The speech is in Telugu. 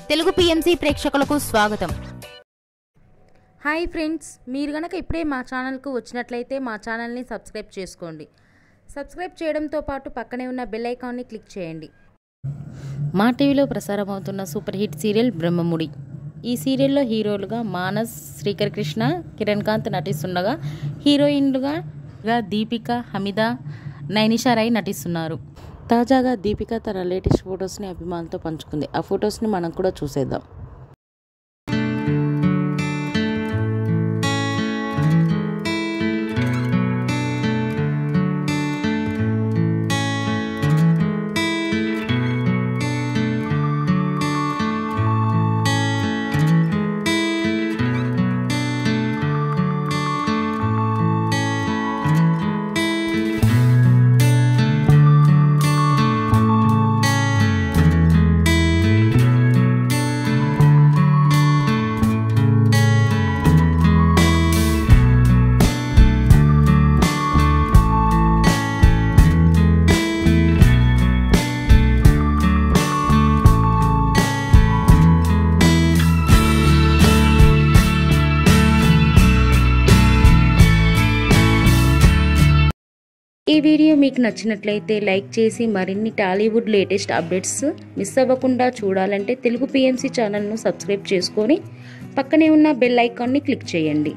తెలుగు పిఎంసి ప్రేక్షకులకు స్వాగతం. హాయ్ ఫ్రెండ్స్, మీరు గనక ఇప్పుడే మా ఛానల్కు వచ్చినట్లయితే మా ఛానల్ని సబ్స్క్రైబ్ చేసుకోండి. సబ్స్క్రైబ్ చేయడంతో పాటు పక్కనే ఉన్న బెల్ ఐకాన్ని క్లిక్ చేయండి. మా టీవీలో ప్రసారమవుతున్న సూపర్ హిట్ సీరియల్ బ్రహ్మముడి. ఈ సీరియల్లో హీరోలుగా మానస్, శ్రీకర్ కృష్ణ, కిరణ్ కాంత్ నటిస్తుండగా హీరోయిన్లుగా దీపిక, హమీద, నైనిషా రాయ్ నటిస్తున్నారు. తాజాగా దీపిక తన లేటెస్ట్ ఫొటోస్ని అభిమానులతో పంచుకుంది. ఆ ఫొటోస్ని మనం కూడా చూసేద్దాం. ఈ వీడియో మీకు నచ్చినట్లయితే లైక్ చేసి మరిన్ని టాలీవుడ్ లేటెస్ట్ అప్డేట్స్ మిస్ అవ్వకుండా చూడాలంటే తెలుగు పిఎంసి ఛానల్ను సబ్స్క్రైబ్ చేసుకొని పక్కనే ఉన్న బెల్ ఐకాన్ని క్లిక్ చేయండి.